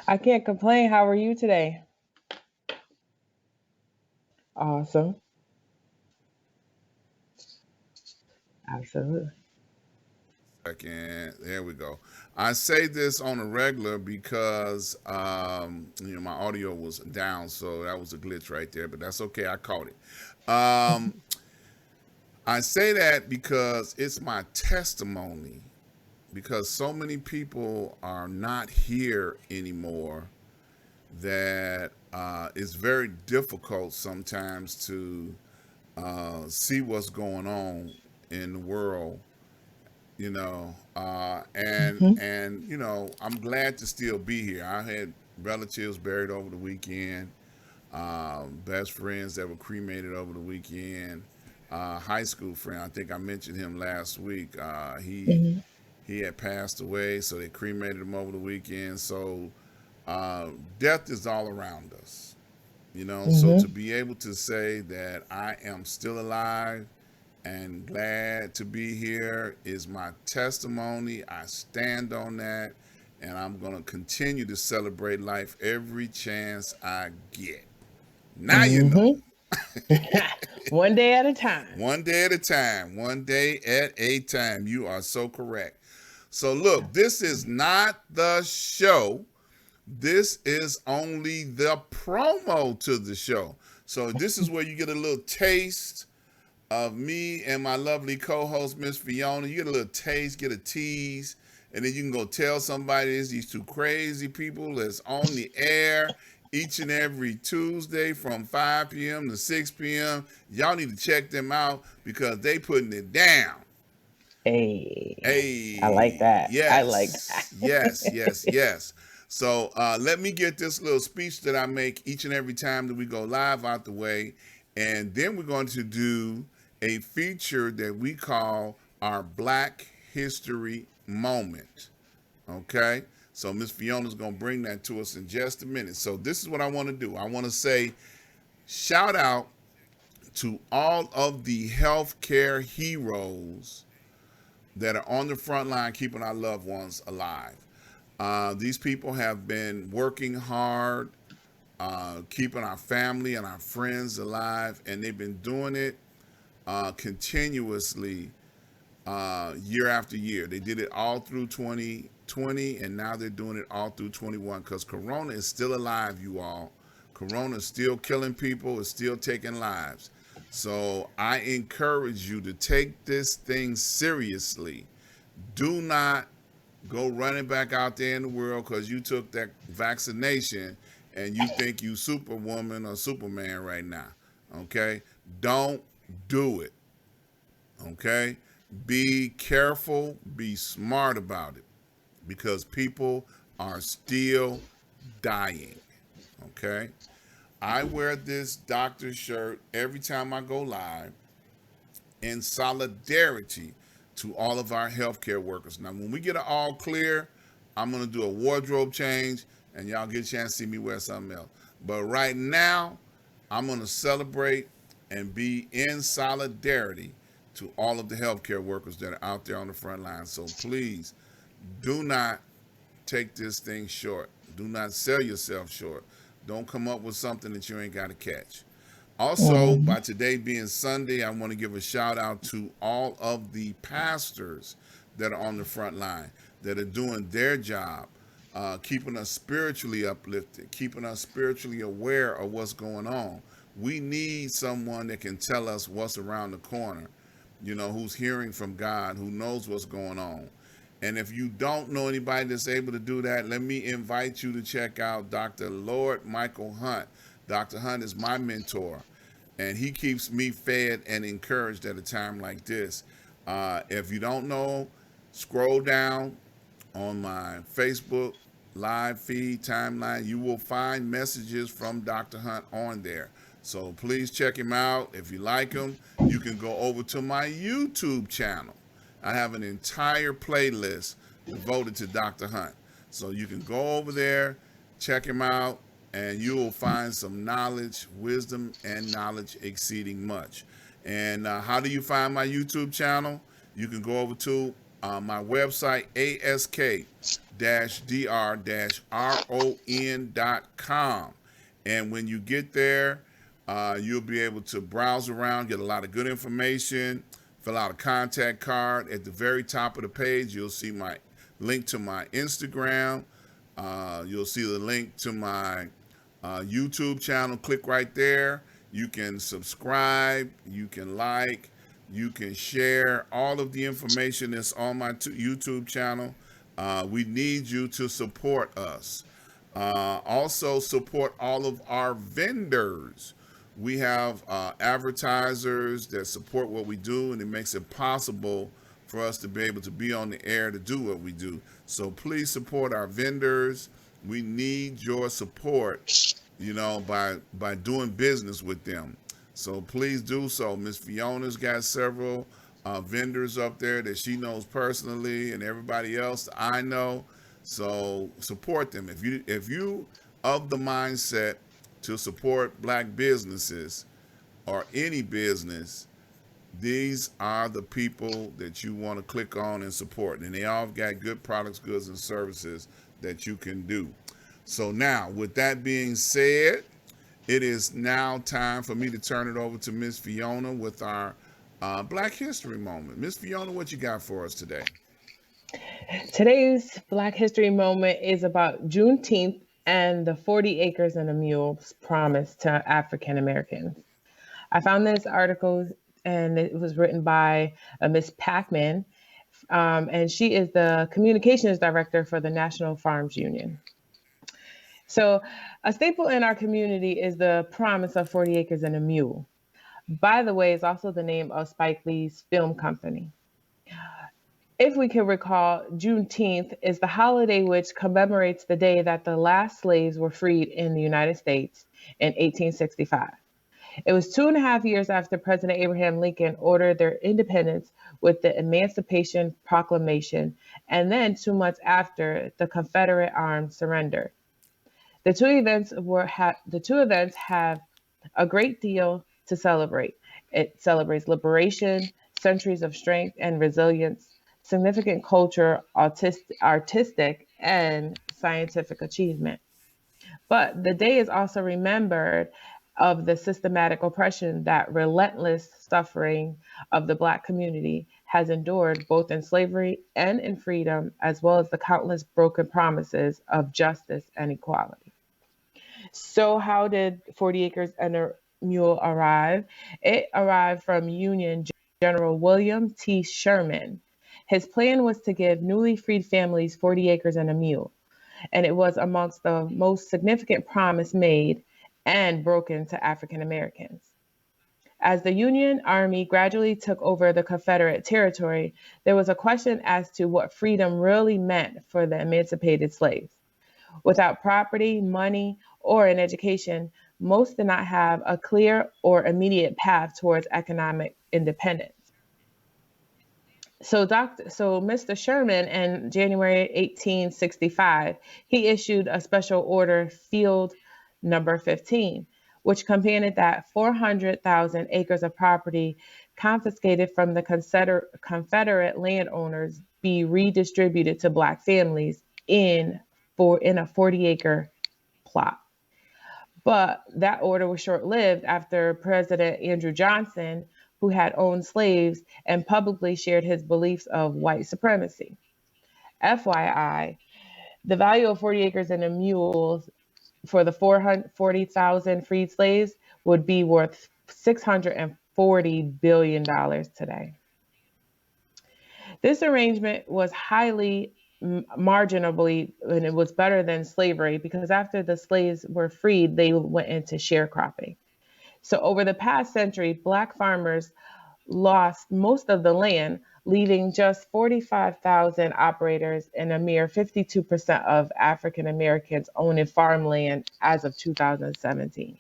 I can't complain. How are you today? Awesome. Absolutely. Second, there we go. I say this on a regular because my audio was down, so that was a glitch right there, but that's okay. I caught it. I say that because it's my testimony. Because so many people are not here anymore that it's very difficult sometimes to see what's going on in the world, Hmm. I'm glad to still be here. I had relatives buried over the weekend, best friends that were cremated over the weekend, high school friend. I think I mentioned him last week. Hmm. He had passed away, so they cremated him over the weekend. So uh, death is all around us, So to Hmm. be able to say that I am still alive and glad to be here is my testimony. I stand on that, and I'm going to continue to celebrate life every chance I get. Now you know. Hmm. One day at a time. One day at a time. One day at a time. You are so correct. So, look, this is not the show. This is only the promo to the show. So, this is where you get a little taste of me and my lovely co-host, Miss Fiona. You get a little taste, get a tease, and then you can go tell somebody it's these two crazy people that's on the air each and every Tuesday from 5 p.m. to 6 p.m. Y'all need to check them out because they putting it down. Hey, I like Hey, that. I like that. yes, yes, yes, yes. So let me get this little speech that I make each and every time that we go live out the way. And then we're going to do a feature that we call our Black History Moment. Okay? So Miss Fiona's going to bring that to us in just a minute. So this is what I want to do. I want to say shout out to all of the healthcare heroes that are on the front line keeping our loved ones alive. These people have been working hard, keeping our family and our friends alive, and they've been doing it continuously year after year. They did it all through 2020, and now they're doing it all through 21 because Corona is still alive, you all. Corona is still killing people, it's still taking lives. So I encourage you to take this thing seriously. Do not go running back out there in the world because you took that vaccination and you think you superwoman or superman right now. Okay? Don't do it. Okay? Be careful, be smart about it because people are still dying. Okay? I wear this doctor shirt every time I go live in solidarity to all of our healthcare workers. Now, when we get an all clear, I'm going to do a wardrobe change and y'all get a chance to see me wear something else. But right now, I'm going to celebrate and be in solidarity to all of the healthcare workers that are out there on the front line. So please do not take this thing short. Do not sell yourself short. Don't come up with something that you ain't got to catch. Also, Hmm. by today being Sunday, I want to give a shout out to all of the pastors that are on the front line, that are doing their job, keeping us spiritually uplifted, keeping us spiritually aware of what's going on. We need someone that can tell us what's around the corner, who's hearing from God, who knows what's going on. And if you don't know anybody that's able to do that, let me invite you to check out Dr. Lord Michael Hunt. Dr. Hunt is my mentor, and he keeps me fed and encouraged at a time like this. If you don't know, scroll down on my Facebook live feed timeline. You will find messages from Dr. Hunt on there. So please check him out. If you like him, you can go over to my YouTube channel. I have an entire playlist devoted to Dr. Hunt. So you can go over there, check him out, and you will find some knowledge, wisdom, and knowledge exceeding much. And how do you find my YouTube channel? You can go over to My website, ask-dr-ron.com. And when you get there, you'll be able to browse around, get a lot of good information, fill out a contact card. At the very top of the page, you'll see my link to my Instagram. You'll see the link to my YouTube channel. Click right there. You can subscribe, you can like, you can share all of the information that's on my YouTube channel. We need you to support us. Also, support all of our vendors. We have advertisers that support what we do, and it makes it possible for us to be able to be on the air to do what we do. So please support our vendors. We need your support, by doing business with them. So please do so. Miss Fiona's got several vendors up there that she knows personally, and everybody else I know. So support them. If you of the mindset to support black businesses or any business, these are the people that you want to click on and support. And they all got good products, goods, and services that you can do. So now, with that being said, it is now time for me to turn it over to Miss Fiona with our Black History Moment. Miss Fiona, what you got for us today? Today's Black History Moment is about Juneteenth and the 40 acres and a mule's promise to African Americans. I found this article and it was written by Miss Packman, and she is the communications director for the National Farms Union. So, a staple in our community is the promise of 40 acres and a mule. By the way, it's also the name of Spike Lee's film company. If we can recall, Juneteenth is the holiday which commemorates the day that the last slaves were freed in the United States in 1865. It was 2.5 years after President Abraham Lincoln ordered their independence with the Emancipation Proclamation, and then 2 months after the Confederate arms surrendered. The two events have a great deal to celebrate. It celebrates liberation, centuries of strength and resilience, significant culture, artistic and scientific achievement. But the day is also remembered of the systematic oppression that relentless suffering of the Black community has endured both in slavery and in freedom, as well as the countless broken promises of justice and equality. So, how did 40 Acres and a Mule arrive? It arrived from Union General William T. Sherman. His plan was to give newly freed families 40 acres and a mule, and it was amongst the most significant promise made and broken to African Americans. As the Union Army gradually took over the Confederate territory, there was a question as to what freedom really meant for the emancipated slaves. Without property, money, or an education, most did not have a clear or immediate path towards economic independence. So Mr. Sherman in January 1865, he issued a special order field number 15, which commanded that 400,000 acres of property confiscated from the Confederate landowners be redistributed to Black families in a 40-acre plot. But that order was short-lived after President Andrew Johnson, who had owned slaves and publicly shared his beliefs of white supremacy. FYI, the value of 40 acres and a mule for the 440,000 freed slaves would be worth $640 billion today. This arrangement was highly marginally, and it was better than slavery because after the slaves were freed, they went into sharecropping. So over the past century, Black farmers lost most of the land, leaving just 45,000 operators and a mere 52% of African Americans owning farmland as of 2017.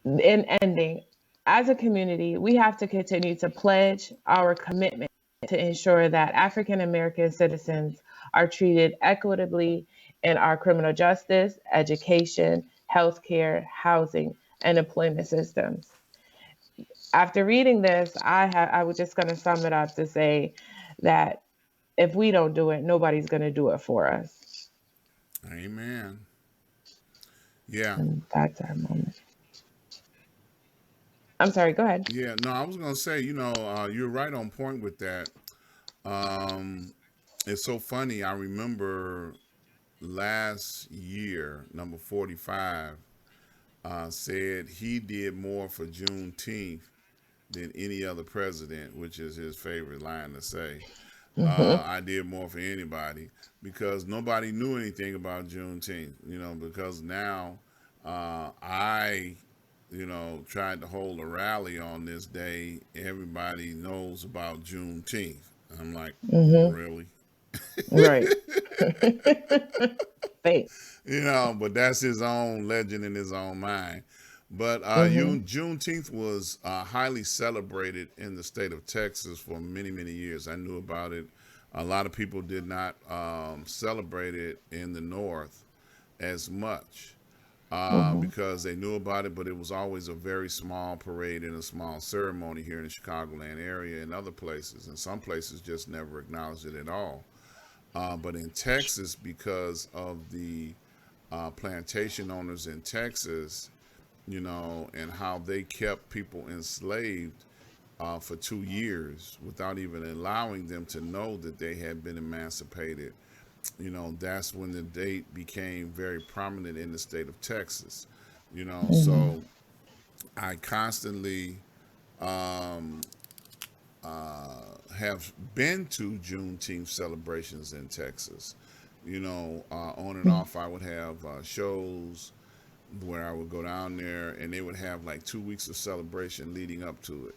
In ending, as a community, we have to continue to pledge our commitment to ensure that African American citizens are treated equitably in our criminal justice, education, healthcare, housing, and employment systems. After reading this, I was just going to sum it up to say that if we don't do it, nobody's going to do it for us. Amen. Yeah. And that's our moment. I'm sorry, go ahead. Yeah. No, I was gonna say, you're right on point with that. Um, it's so funny. I remember last year, number 45, said he did more for Juneteenth than any other president, which is his favorite line to say. Hmm. I did more for anybody because nobody knew anything about Juneteenth, because now I, tried to hold a rally on this day. Everybody knows about Juneteenth. I'm like, Hmm. really? Right. Thanks. But that's his own legend in his own mind. But Hmm. Juneteenth was highly celebrated in the state of Texas for many, many years. I knew about it. A lot of people did not celebrate it in the North as much Hmm. because they knew about it, but it was always a very small parade and a small ceremony here in the Chicagoland area and other places. And some places just never acknowledged it at all. But in Texas, because of the plantation owners in Texas, and how they kept people enslaved for 2 years without even allowing them to know that they had been emancipated, that's when the date became very prominent in the state of Texas. Hmm. So I constantly um, have been to Juneteenth celebrations in Texas. On and off, I would have shows where I would go down there and they would have like 2 weeks of celebration leading up to it.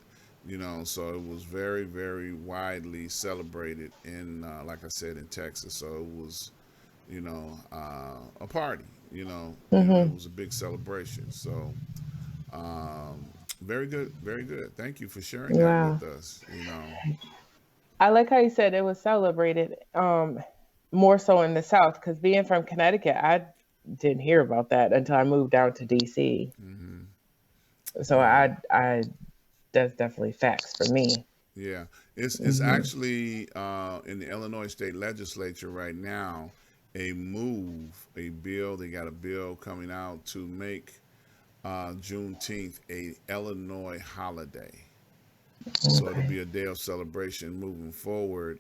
So it was very, very widely celebrated in, like I said, in Texas. So it was, a party. It Hmm. was a big celebration. So very good, very good. Thank you for sharing that Wow. with us. I like how you said it was celebrated more so in the South, because being from Connecticut, I didn't hear about that until I moved down to DC. Hmm. So Yeah. I that's definitely facts for me. Yeah, it's Hmm. actually in the Illinois state legislature right now, a bill. They got a bill coming out to make Juneteenth a Illinois holiday. So it'll Okay. be a day of celebration moving forward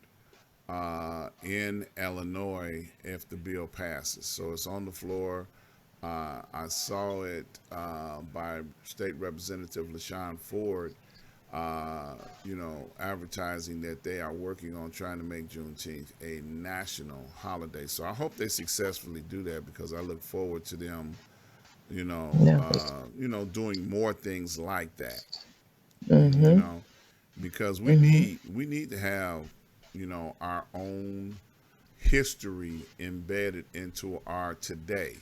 in Illinois if the bill passes. So it's on the floor. I saw it by State Representative LaShawn Ford, advertising that they are working on trying to make Juneteenth a national holiday. So I hope they successfully do that because I look forward to them, No. doing more things like that. You Hmm. know, because we Hmm. need we need to have, our own history embedded into our today.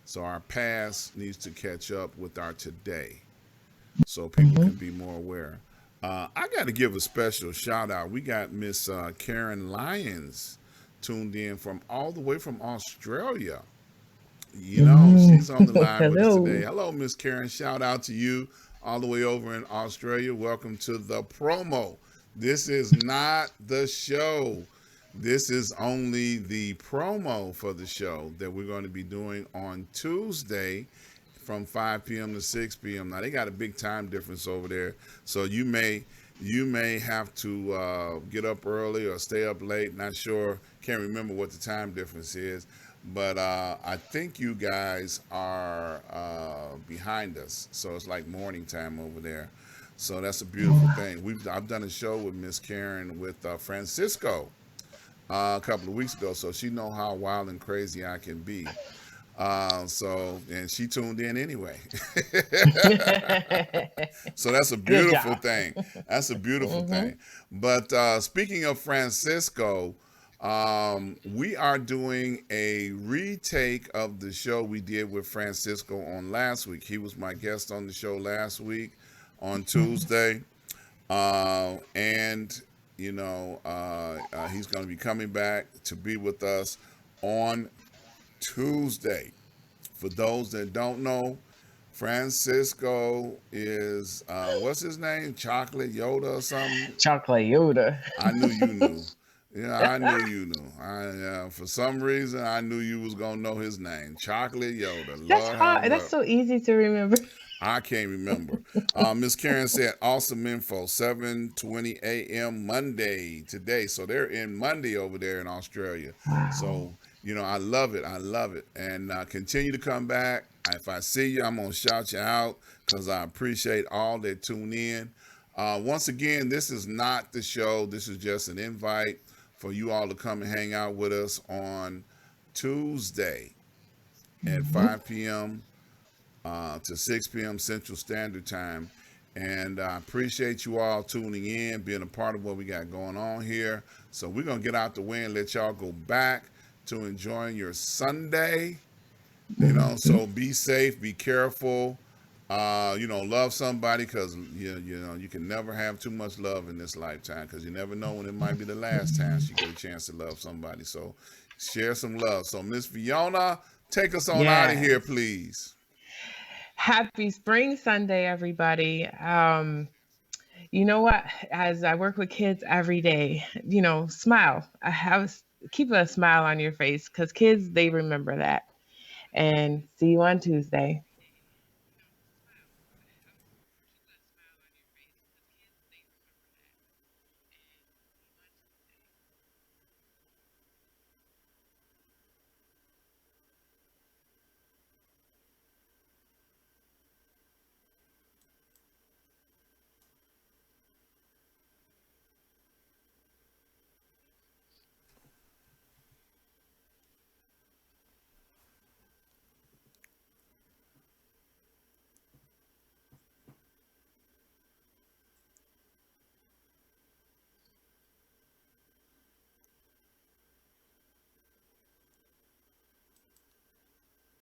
So our past needs to catch up with our today so people Hmm. can be more aware. I got to give a special shout out. We got Miss Karen Lyons tuned in from all the way from Australia. Hmm. She's on the line with us today. Hello. Hello, Miss Karen. Shout out to you all the way over in Australia. Welcome to the promo. This is not the show. This is only the promo for the show that we're going to be doing on Tuesday from 5 p.m. to 6 p.m. Now they got a big time difference over there, so you may have to get up early or stay up late. Not sure, can't remember what the time difference is, but I think you guys are behind us, so it's like morning time over there. So that's a beautiful thing. I've done a show with Miss Karen with Francisco a couple of weeks ago, so she know how wild and crazy I can be. And she tuned in anyway. So that's a Good beautiful job. thing. That's a beautiful Hmm. thing. But speaking of Francisco, we are doing a retake of the show we did with Francisco on last week. He was my guest on the show last week on Tuesday. And, he's going to be coming back to be with us on Tuesday. For those that don't know, Francisco is what's his name? Chocolate Yoda or something? Chocolate Yoda. I knew you knew. Yeah, I knew you knew. For some reason I knew you was gonna know his name. Chocolate Yoda. That's Lord have hard. That's mercy. so easy to remember. I can't remember. Miss Karen said, awesome info, 7:20 a.m. Monday today. So they're in Monday over there in Australia. Wow. So, I love it. I love it. And continue to come back. If I see you, I'm going to shout you out because I appreciate all that tune in. Once again, this is not the show. This is just an invite for you all to come and hang out with us on Tuesday at Mhm. 5 p.m. To 6 p.m. Central Standard Time. And I appreciate you all tuning in, being a part of what we got going on here. So we're going to get out the way and let y'all go back to enjoying your Sunday. Mhm. So be safe, be careful. Love somebody because you can never have too much love in this lifetime because you never know when it might be the last time you get a chance to love somebody. So share some love. So Miss Fiona, take us on out of here, Yes. please. Happy Spring Sunday, everybody. You know what? As I work with kids every day, smile. I have keep a smile on your face because kids they remember that. And see you on Tuesday.